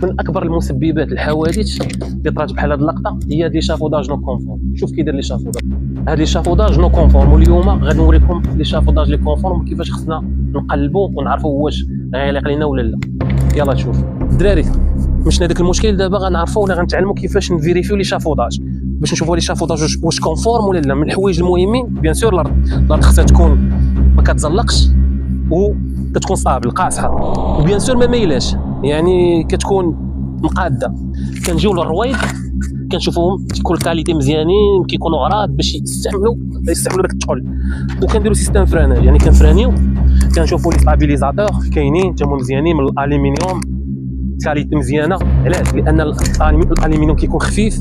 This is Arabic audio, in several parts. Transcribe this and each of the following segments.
من اكبر المسببات الحوادث اللي طرات بحال هاد اللقطه هي هاد لي شافوداج نو كونفورم. شوف كي داير لي شافوداج، هاد لي شافوداج نو كونفورم. واليوم غادي نوريكم لي شافوداج لي كونفورم كيفاش خصنا نقلبوا ونعرفوا واش غيليق لينا ولا لا. يلا شوف الدراري، مشنا داك المشكل دابا غنعرفوا ولا غنتعلموا كيفاش نفيريفيو لي شافوداج باش نشوفوا لي شافوداج واش كونفورم ولا لا. من الحوايج المهمين بيان سور الارض خصها تكون ما كتزلقش وكتكون صابل قاصحه، وبيان سور ما مايلاش، يعني كتكون مقاده. كنجيو للرويض كنشوفوهم تيكون الكاليتي مزيانين، كيكونوا غراض باش يستعملوا داك التحل. وكنديروا سيستم فراناج، يعني كنفرانيو، كنشوفوا لي ستابيليزاتور كاينين تما مزيانين من الالومنيوم، كاليتي مزيانه. علاش؟ لان الالومنيوم كيكون خفيف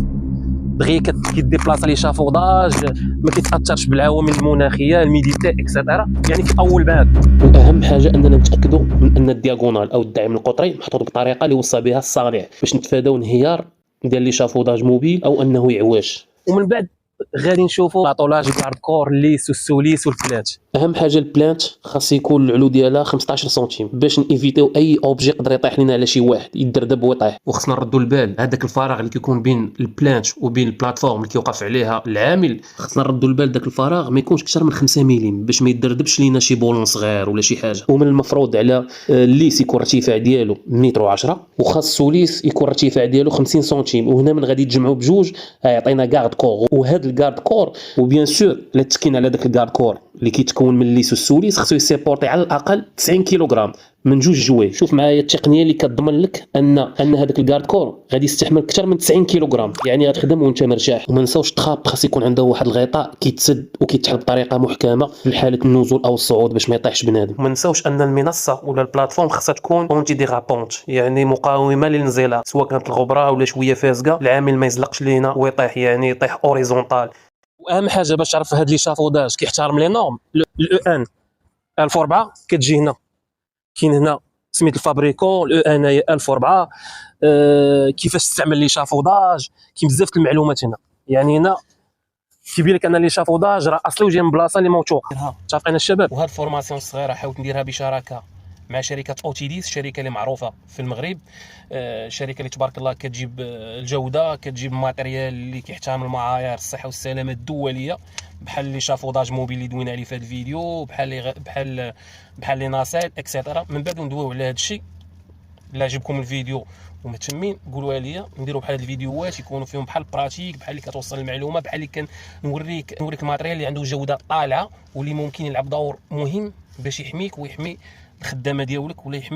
دغيا كيديبلاصا لي شافوداج، ما كيتاثرش بالعوامل المناخيه الميديتي اكسيتيرا، يعني كيطول بعاد. واهم حاجه اننا نتاكدوا من ان الدياغونال او الداعم القطري محطوط بطريقه اللي وصى بها الصانع باش نتفاداو انهيار ديال لي شافوداج موبيل او انه يعوج. ومن بعد غادي نشوفوا لاطولاج الهاردكور الليس والسوليس والبلات. اهم حاجه البلانت خاص يكون العلو ديالها 15 سنتيم باش نيفيتيو اي اوبجي يقدر يطيح لنا على شي واحد يدردب ويطيح. وخصنا نردوا البال هذاك الفراغ اللي كيكون بين البلانت وبين البلاتفورم اللي كيوقف عليها العامل، خصنا نردوا البال داك الفراغ ما يكونش اكثر من 5 ملم باش ما يدردبش لينا شي بولون صغير ولا شي حاجه. ومن المفروض على الليس يكون الارتفاع ديالو متر و10، وخاص السوليس يكون الارتفاع ديالو 50 سنتيم. وهنا من غادي تجمعوا بجوج يعطينا كارد كور. وهذا الكارد كور وبيان سور لا تسكين على داك الكارد كور اللي كيتكون من الليس والسوليس خصو يسيبورتي على الاقل 90 كيلوغرام من جوج جوي. شوف معايا التقنيه اللي كتضمن لك ان هذاك الكارد كور غادي يستحمل اكثر من 90 كيلوغرام، يعني غتخدم وانت مرتاح. وما نساوش التخاب خاص يكون عنده واحد الغطاء كيتسد وكيتحل بطريقه محكمه في حاله النزول او الصعود باش ما يطيحش بنادم. وما نساوش ان المنصه ولا البلاتفورم خاصها تكون اونتي ديغابونت، يعني مقاومه للانزلاق، سواء كانت الغبره ولا شويه فازقه، العامل ما يزلقش لينا ويطيح، يعني يطيح اوريزونتال. واهم حاجه باش تعرف هاد لي شافوداج كيحترم لي نورم، الاو ان 1004 كتجي هنا، كاين هنا سميت الفابريكون الاو ان هي 1004. كيفاش تستعمل لي شافوداج، كاين بزاف المعلومات هنا. يعني هنا كيبين لك ان لي شافوداج راه اصلي وجاي من بلاصه اللي موثوقه. متفقين الشباب؟ وهاد الفورماسيون الصغيره حاولت نديرها بشراكه مع شركه اوتيديس، شركه اللي معروفه في المغرب، شركه اللي تبارك الله كتجيب الجوده، كتجيب الماتيريال اللي كيحترم المعايير الصحه والسلامه الدوليه، بحال اللي شافوداج موبيل اللي دوينا عليه في هذا الفيديو، بحال لي ناسيل اكسيتيرا. من بعد ندويو على هذا الشيء. الا عجبكم الفيديو ومهتمين قولوا لي، نديروا بحال هاد الفيديوهات يكونوا فيهم بحال براتيك، بحال اللي كتوصل المعلومه، بحال اللي كنوريك الماتيريال اللي عنده جوده طالعه واللي ممكن يلعب دور مهم باش يحميك ويحمي الخدامه ديالك ولا يحمي